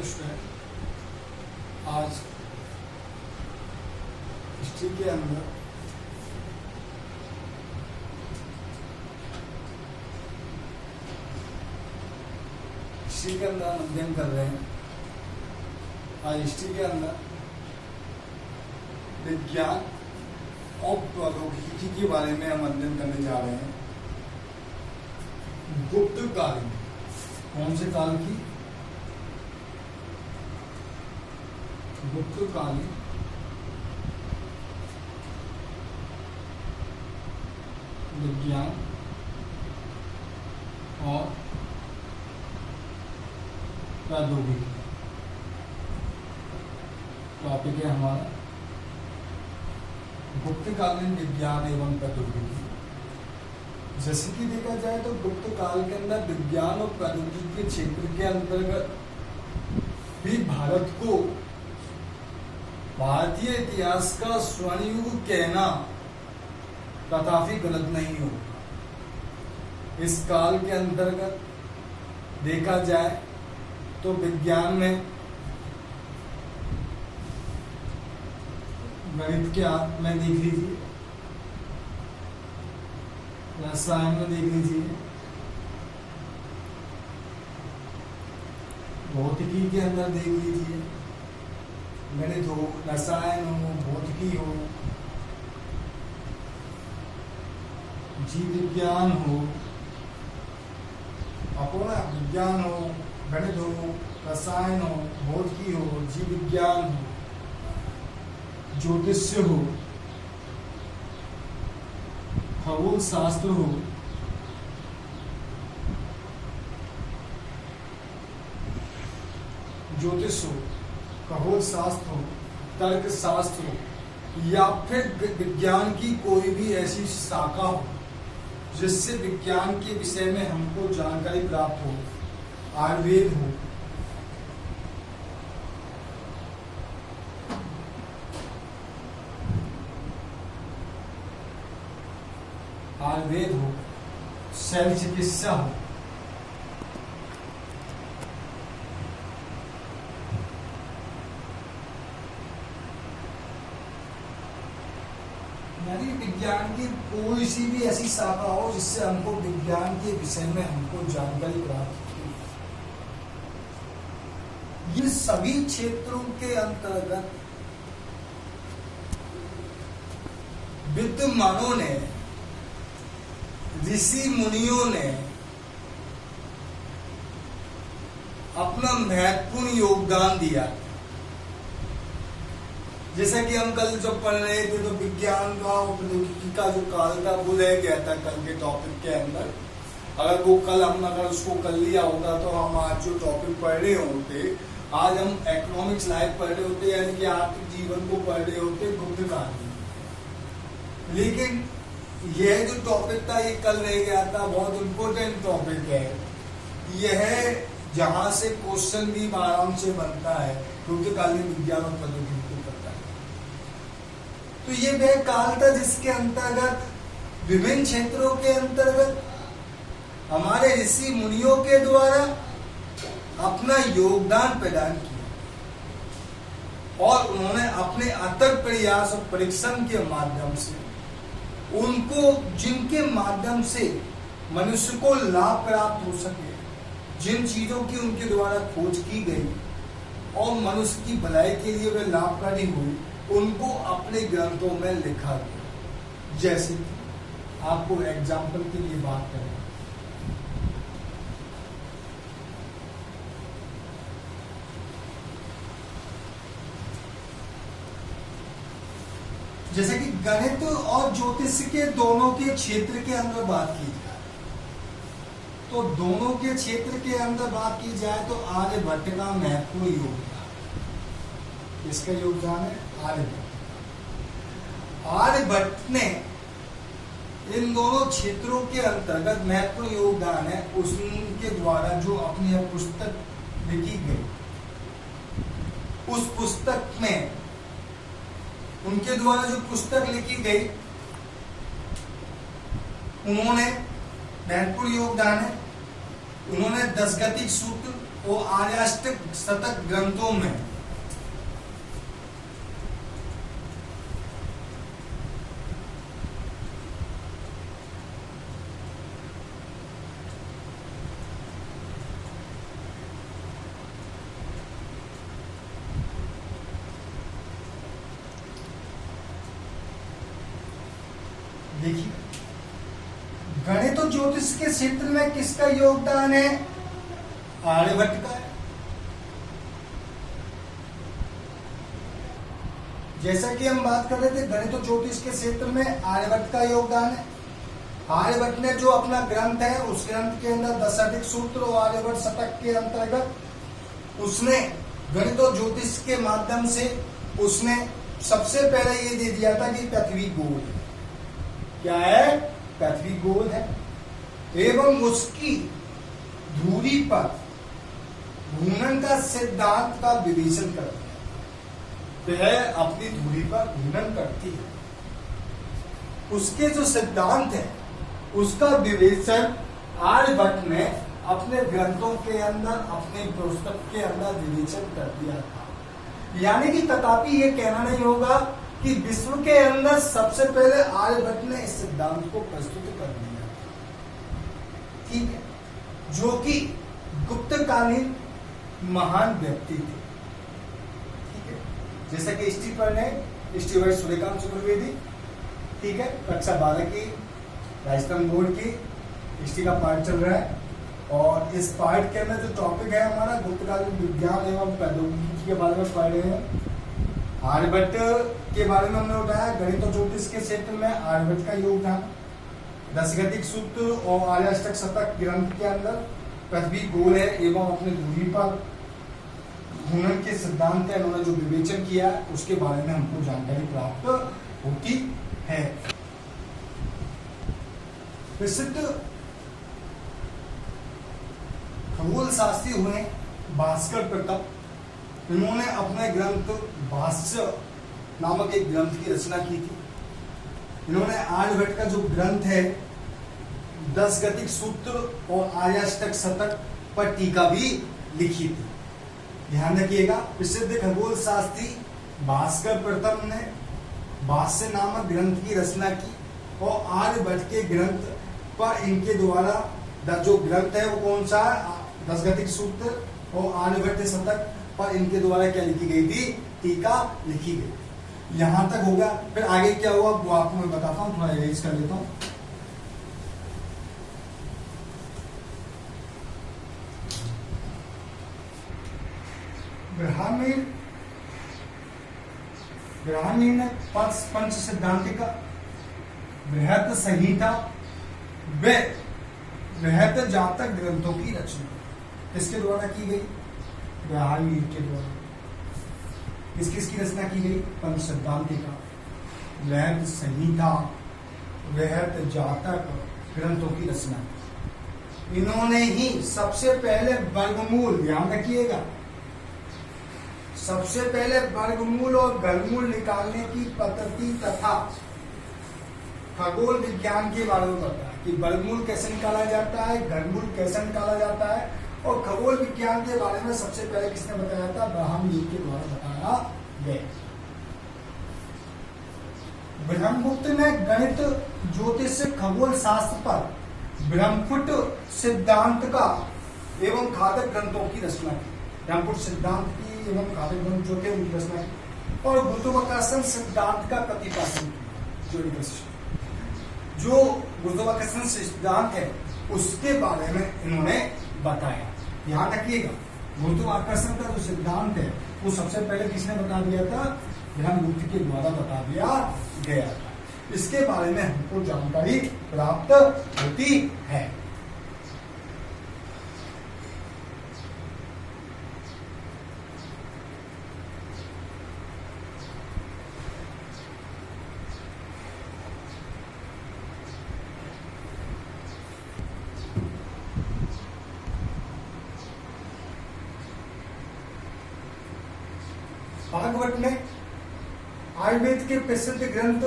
Student, आज history के अंदर हम अध्ययन कर रहे हैं। आज हिस्ट्री के अंदर विज्ञान और प्रौद्योगिकी के बारे में हम अध्ययन करने जा रहे हैं। गुप्त काल, कौन से काल की? गुप्त काल विज्ञान और प्रौद्योगिकी टॉपिक है हमारा गुप्तकालीन विज्ञान एवं प्रौद्योगिकी। जैसे कि देखा जाए तो गुप्त काल के अंदर विज्ञान और प्रौद्योगिकी के क्षेत्र के अंतर्गत भी भारत को भारतीय इतिहास का स्वर्ण युग कहना तथापि गलत नहीं हो। इस काल के अंतर्गत देखा जाए तो विज्ञान में गणित के हाथ में देख लीजिए, रसायन में देख लीजिए, भौतिकी के अंदर देख लीजिए, गणित हो, रसायन हो, भौतिकी हो, जीव विज्ञान हो, अपूर्ण विज्ञान हो, गणित हो, रसायन हो, भौतिकी हो, जीव विज्ञान हो, ज्योतिष्य हो, खगोल शास्त्र हो, ज्योतिष हो, खगोल शास्त्र हो, तर्क शास्त्र हो, या फिर विज्ञान की कोई भी ऐसी शाखा हो जिससे विज्ञान के विषय में हमको जानकारी प्राप्त हो, आयुर्वेद हो, शैल चिकित्सा हो, यानी विज्ञान की कोई सी भी ऐसी शाखा हो जिससे हमको विज्ञान के विषय में हमको जानकारी प्राप्त हो। ये सभी क्षेत्रों के अंतर्गत विद्वानों ने, ऋषि मुनियों ने अपना महत्वपूर्ण योगदान दिया। जैसा कि हम कल जब पढ़ रहे थे तो विज्ञान का और प्रौद्योगिकी का जो काल था वो रह गया था कल के टॉपिक के अंदर। अगर उसको कर लिया होता तो हम आज जो टॉपिक पढ़ रहे होते, आज हम इकोनॉमिक्स लाइफ पढ़ रहे होते, यानी कि आर्थिक जीवन को पढ़ रहे होते गुप्त काल में। लेकिन यह जो टॉपिक था ये कल रह गया था, बहुत इम्पोर्टेंट टॉपिक है यह, जहां से क्वेश्चन भी आराम से बनता है, गुप्तकालीन विज्ञान और प्रौद्योगिकी को करता है। तो ये वह काल था जिसके अंतर्गत विभिन्न क्षेत्रों के अंतर्गत हमारे ऋषि मुनियों के द्वारा अपना योगदान प्रदान किया और उन्होंने अपने अथक प्रयास और परीक्षण के माध्यम से उनको, जिनके माध्यम से मनुष्य को लाभ प्राप्त हो सके, जिन चीजों की उनके द्वारा खोज की गई और मनुष्य की भलाई के लिए वे लाभकारी हुई, उनको अपने ग्रंथों में लिखा गया। जैसे कि आपको एग्जाम्पल के लिए बात करें, जैसे कि गणित और ज्योतिष के दोनों के क्षेत्र के अंदर बात की जाए तो दोनों के क्षेत्र के अंदर बात की जाए तो आर्यभट्ट का महत्वपूर्ण योगदान। इसका योगदान है आर्यभट्ट। आर्यभट्ट ने इन दोनों क्षेत्रों के अंतर्गत महत्वपूर्ण योगदान है। उसके द्वारा जो अपनी पुस्तक लिखी गई, उस पुस्तक में, उनके द्वारा जो पुस्तक लिखी गई, उन्होंने महत्वपूर्ण योगदान है। उन्होंने 10 गतिक सूत्र और आर्याष्टक शतक ग्रंथों में देखिए, गणित और ज्योतिष के क्षेत्र में किसका योगदान है? आर्यभट्ट का है। जैसा कि हम बात कर रहे थे, गणित और ज्योतिष के क्षेत्र में आर्यभट्ट का योगदान है। आर्यभट्ट ने जो अपना ग्रंथ है, उस ग्रंथ के अंदर 10 अधिक सूत्र और आर्यभट्ट शतक के अंतर्गत उसने गणित और ज्योतिष के माध्यम से उसने सबसे पहले ये दे दिया था कि पृथ्वी गोल है। क्या है? पृथ्वी गोल है। एवं उसकी धुरी पर घूर्णन का सिद्धांत का विवेचन करती है। वह अपनी धुरी पर घूर्णन करती है। उसके जो सिद्धांत है उसका विवेचन आर्यभट्ट ने अपने ग्रंथों के अंदर, अपने पुस्तक के अंदर विवेचन कर दिया था। यानी कि तथापि ये कहना नहीं होगा कि विश्व के अंदर सबसे पहले आर्यभट्ट ने इस सिद्धांत को प्रस्तुत कर दिया, ठीक है, जो कि गुप्तकालीन महान व्यक्ति थे, ठीक है, जैसा कि स्टीवर्ट सूर्यकांत चतुर्वेदी, ठीक है, कक्षा 12 की राजस्थान बोर्ड की हिस्ट्री का पार्ट चल रहा है। और इस पार्ट के अंदर जो टॉपिक है हमारा गुप्तकालीन विज्ञान एवं प्रौद्योगिकी के बारे में पढ़ रहे हैं। आर्यभट्ट के बारे में हमने बताया, गणित और ज्योतिष के क्षेत्र में आर्यभट्ट का योगदान, 10 गतिक सूत्र और आर्याष्टक शतक ग्रंथ के अंदर पृथ्वी गोल है एवं अपने धुरी पर घूर्णन के सिद्धांत है, उन्होंने जो विवेचन किया उसके बारे में हमको जानकारी प्राप्त होती है। प्रसिद्ध खगोल शास्त्री हुए भास्कर प्रताप। इन्होंने अपने ग्रंथ भाष्य नामक एक ग्रंथ की रचना की थी। इन्होंने आर्यभट्ट का जो ग्रंथ है 10 गतिक सूत्र और आर्याष्टक शतक पर टीका भी लिखी थी। ध्यान रखिएगा, प्रसिद्ध खगोल शास्त्री भास्कर प्रथम ने भाष्य नामक ग्रंथ की रचना की और आर्यभट्ट के ग्रंथ पर इनके द्वारा जो ग्रंथ है वो कौन सा है? 10 गतिक सूत्र और आर्यभट्ट शतक पर इनके द्वारा क्या लिखी गई थी? टीका लिखी गई। यहां तक होगा। फिर आगे क्या हुआ वो आपको मैं बताता हूं, थोड़ा इरेज कर लेता हूं। ब्राह्मी ने पंच सिद्धांतिका, बृहत संहिता व बृहत जातक ग्रंथों की रचना किसके द्वारा की गई? ब्राह्मी के द्वारा। किसकी रचना की गई? पंच सिद्धांतिका, बृहत संहिता, बृहत जातक ग्रंथों की रचना। इन्होंने ही सबसे पहले वर्गमूल, ध्यान रखिएगा, सबसे पहले वर्गमूल और घनमूल निकालने की पद्धति तथा खगोल विज्ञान के बारे में बताया कि वर्गमूल कैसे निकाला जाता है, घनमूल कैसे निकाला जाता है, और खगोल विज्ञान के बारे में सबसे पहले किसने बताया था? ब्राह्मी के द्वारा बताया गया। ब्रह्मगुप्त ने गणित, ज्योतिष, खगोल शास्त्र पर ब्रह्मपुट सिद्धांत का एवं खादक ग्रंथों की रचना की। ब्रह्मपुट सिद्धांत की एवं खादक ग्रंथ जो थे उनकी रचना की और गुरुत्वाकर्षण सिद्धांत का प्रतिपादन किया। जो गुरुत्वाकर्षण सिद्धांत है उसके बारे में इन्होंने बताया। ध्यान रखिएगा, गुरुत्वाकर्षण का जो सिद्धांत है वो सबसे पहले किसने बता दिया था? ब्रह्मगुप्त के द्वारा बता दिया गया था। इसके बारे में हमको जानकारी प्राप्त होती है। भागवत ने आयुर्वेद के प्रसिद्ध ग्रंथ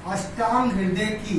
अष्टांग हृदय की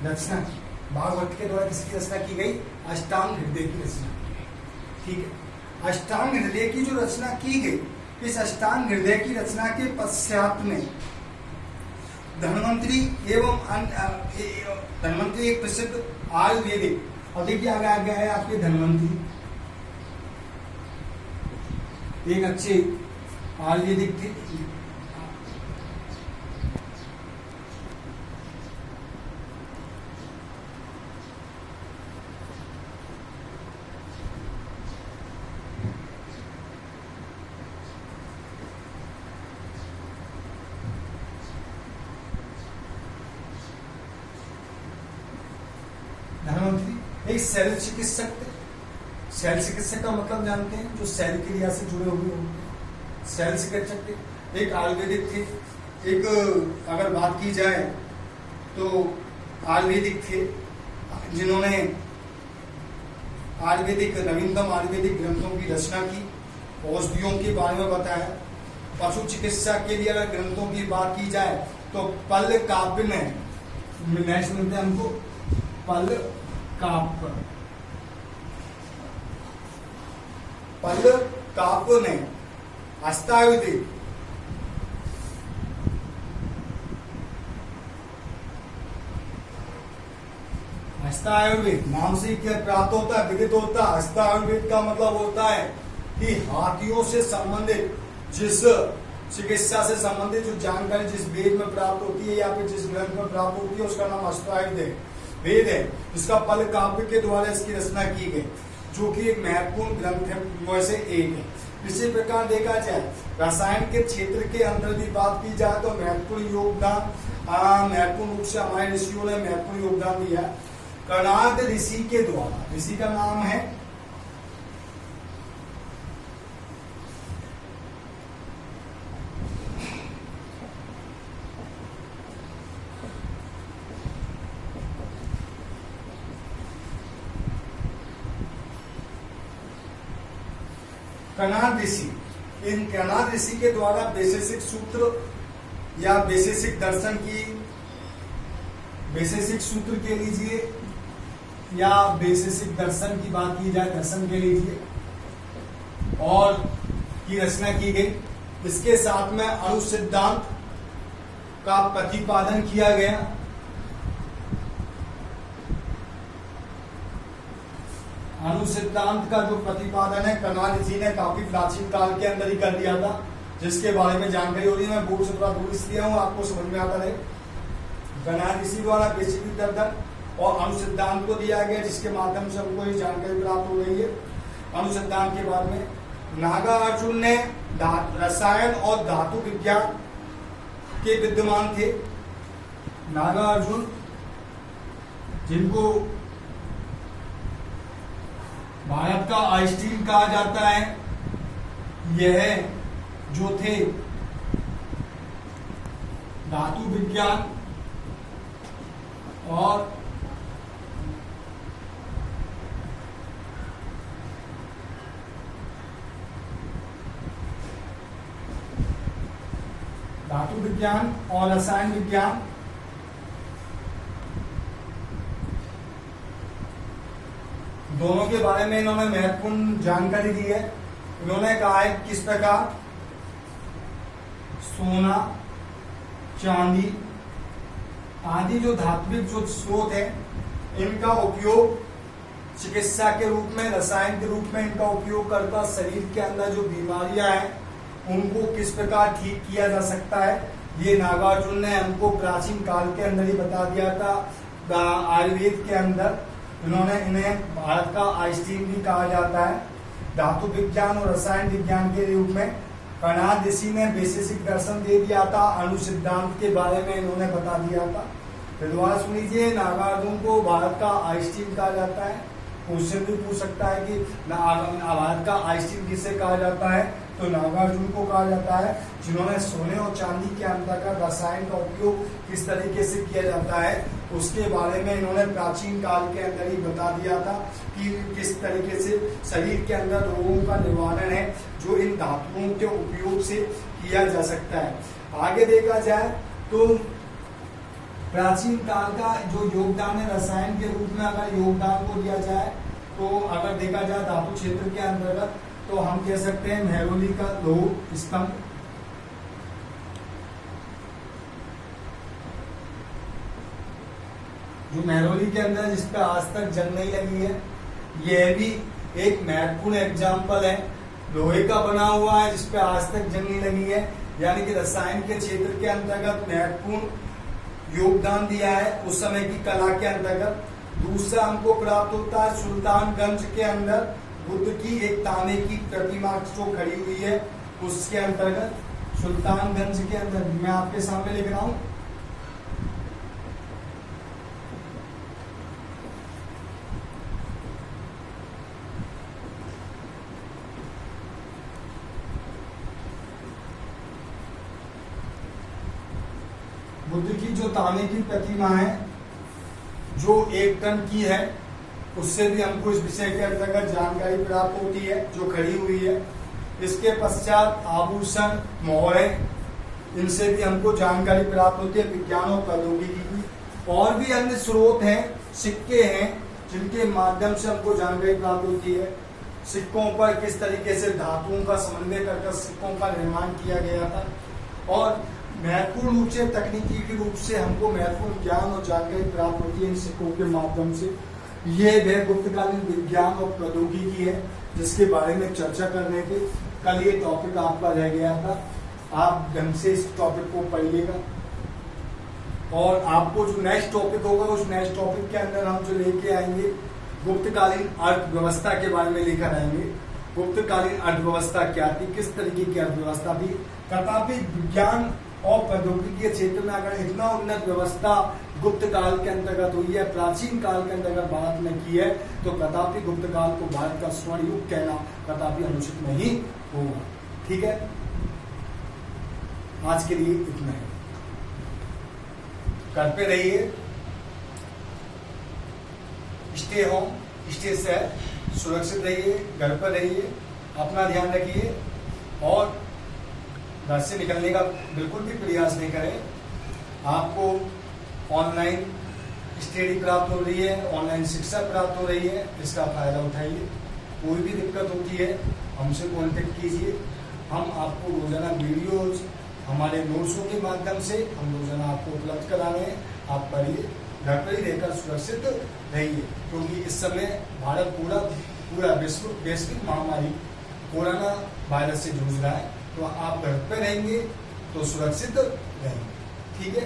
रचना की। भागवत के द्वारा किसकी रचना की गई? अष्टांग हृदय की रचना की गई। ठीक है, अष्टांग हृदय की जो रचना की गई, इस अष्टांग हृदय की रचना के पश्चात में धन्वंतरी धन्वंतरी एक प्रसिद्ध आयुर्वेदिक, और देखिए आगे आ गया है आपके धन्वंतरी, एक अच्छे आयुर्वेदिक थे। धन्वंतरी एक शैल चिकित्सक थे। शैल चिकित्सक का मतलब जानते हैं, जो शैल क्रिया से जुड़े हुए होते हैं, शैल चिकित्सक थे। एक आयुर्वेदिक थे, एक अगर बात की जाए तो आयुर्वेदिक थे जिन्होंने आयुर्वेदिक नवीनतम आयुर्वेदिक ग्रंथों की रचना की, औषधियों के बारे में बताया। पशु चिकित्सा के लिए अगर ग्रंथों की बात की जाए तो पल्ल काव्य ने, नेक्स्ट मिलते हैं हमको पल्ल काव्य, पल्ल काव्य ने हस्तायुर्वेद, हस्तायुर्वेद नाम से क्या प्राप्त होता है, विदित होता है। हस्तायुर्वेद का मतलब होता है कि हाथियों से संबंधित जिस चिकित्सा से संबंधित जो जानकारी जिस वेद में प्राप्त होती है या फिर जिस ग्रंथ में प्राप्त होती है, उसका नाम हस्तायुर्वेद वेद है, जिसका पल्ल काव्य के द्वारा इसकी रचना की गई, जो कि एक महत्वपूर्ण ग्रंथ है, वैसे एक है। इसी प्रकार देखा जाए रसायन के क्षेत्र के अंदर भी बात की जाए तो महत्वपूर्ण योगदान, महत्वपूर्ण रूप से हमारे ऋषियों ने महत्वपूर्ण योगदान दिया। कणाद ऋषि के द्वारा, ऋषि का नाम है कणाद ऋषि। इन कणाद ऋषि के द्वारा वैशेषिक सूत्र या वैशेषिक दर्शन की, वैशेषिक सूत्र के लीजिए या वैशेषिक दर्शन की बात की जाए, दर्शन के लीजिए, और की रचना की गई। इसके साथ में अणु सिद्धांत का प्रतिपादन किया गया। अणु सिद्धांत का जो प्रतिपादन है कणाद जी ने काफी प्राचीन काल के अंदर ही कर दिया था, जिसके बारे में जानकारी हो रही है। मैं बोर्ड से थोड़ा दूर इसलिए हूँ, आपको समझ में आता रहे। कणाद ऋषि द्वारा वैश्विक दर्शन और अणु सिद्धांत को दिया गया, जिसके माध्यम से हमको ये जानकारी प्राप्त हो रही है। अणु सिद्धांत के बाद में नागार्जुन ने रसायन और धातु विज्ञान के विद्वान थे। नागार्जुन, जिनको भारत का आइंस्टीन कहा जाता है, यह जो थे धातु विज्ञान और रसायन विज्ञान दोनों के बारे में इन्होंने महत्वपूर्ण जानकारी दी है। इन्होंने कहा है किस प्रकार सोना, चांदी आदि जो धात्विक जो स्रोत है, इनका उपयोग चिकित्सा के रूप में, रसायन के रूप में इनका उपयोग करता शरीर के अंदर जो बीमारियां हैं उनको किस प्रकार ठीक किया जा सकता है, ये नागार्जुन ने हमको प्राचीन काल के अंदर ही बता दिया था। आयुर्वेद के अंदर इन्हें भारत का आइंस्टीन भी कहा जाता है। धातु विज्ञान और रसायन विज्ञान के रूप में कणाद ऋषि ने वैशेषिक दर्शन दे दिया था। अणु सिद्धांत के बारे में इन्होंने बता दिया था। फिर दोबारा सुन लीजिए, नागार्जुन को भारत का आइंस्टीन कहा जाता है। क्वेश्चन भी पूछ सकता है कि भारत का आइंस्टीन किसे कहा जाता है, तो नागार्जुन को कहा जाता है, जिन्होंने सोने और चांदी के अंतर्गत रसायन का उपयोग किस तरीके से किया जाता है उसके बारे में इन्होंने प्राचीन काल के अंदर ही बता दिया था कि किस तरीके से शरीर के अंदर रोगों का निवारण है जो इन धातुओं के उपयोग से किया जा सकता है। आगे देखा जाए तो प्राचीन काल का जो योगदान है रसायन के रूप में अगर योगदान को दिया जाए तो अगर देखा जाए धातु क्षेत्र के अंतर्गत तो हम कह सकते हैं मेहरौली का लौह स्तंभ, जो मेहरौली के अंदर जिस पे आज तक जंग नहीं लगी है, यह भी एक महत्वपूर्ण एग्जाम्पल है। लोहे का बना हुआ है जिस पे आज तक जंग नहीं लगी है, यानी कि रसायन के क्षेत्र के अंतर्गत महत्वपूर्ण योगदान दिया है उस समय की कला के अंतर्गत। दूसरा हमको प्राप्त होता है सुल्तानगंज के अंदर बुद्ध की एक तांबे की प्रतिमा जो खड़ी हुई है उसके अंतर्गत। सुल्तानगंज के अंदर मैं आपके सामने लिख रहा हूं, बुद्ध की जो तांबे की प्रतिमा है जो 1 टन की है, उससे भी हमको इस विषय के अंतर्गत जानकारी प्राप्त होती है जो खड़ी हुई है। इसके पश्चात आभूषण, मोहरे, इनसे भी हमको जानकारी प्राप्त होती है विज्ञान और प्रौद्योगिकी की। और भी अन्य स्रोत हैं, सिक्के हैं जिनके माध्यम से हमको जानकारी प्राप्त होती है। सिक्कों पर किस तरीके से धातुओं का समन्वय कर सिक्कों का निर्माण किया गया था, और महत्वपूर्ण रूप से तकनीकी रूप से हमको महत्वपूर्ण ज्ञान और जानकारी प्राप्त होती है इन सिक्कों के माध्यम से। ये वह गुप्तकालीन विज्ञान और प्रौद्योगिकी है जिसके बारे में चर्चा कर रहे थे। कल ये टॉपिक आपका रह गया था, आप ढंग से इस टॉपिक को पढ़िएगा और आपको जो नेक्स्ट टॉपिक होगा उस नेक्स्ट टॉपिक के अंदर हम जो लेके आएंगे गुप्तकालीन अर्थव्यवस्था के बारे में लेकर आएंगे। गुप्तकालीन अर्थव्यवस्था क्या थी, किस तरीके की अर्थव्यवस्था थी। तथापि विज्ञान और प्रौद्योगिकी के क्षेत्र में अगर इतना उन्नत व्यवस्था गुप्त काल के अंतर्गत हुई है, प्राचीन काल के अंतर्गत भारत ने की है, तो कदापि गुप्त काल को भारत का स्वर्ण युग कहना कदापि अनुचित नहीं होगा। ठीक है, आज के लिए इतना है। घर पे रहिए, स्टे होम, स्टे सेफ, सुरक्षित रहिए, घर पर रहिए, अपना ध्यान रखिए और घर से निकलने का बिल्कुल भी प्रयास नहीं करें। आपको ऑनलाइन स्टडी प्राप्त हो रही है, ऑनलाइन शिक्षा प्राप्त हो रही है, इसका फायदा उठाइए। कोई भी दिक्कत होती है हमसे कांटेक्ट कीजिए, हम आपको रोजाना वीडियोज हमारे नोट्सों के माध्यम से हम रोजाना आपको उपलब्ध करा रहे हैं। आप पढ़िए, घर पर ही रहकर सुरक्षित रहिए, क्योंकि इस समय भारत पूरा वैश्विक महामारी कोरोना वायरस से जूझ रहा है। तो आप घर पे रहेंगे तो सुरक्षित रहेंगे। ठीक है।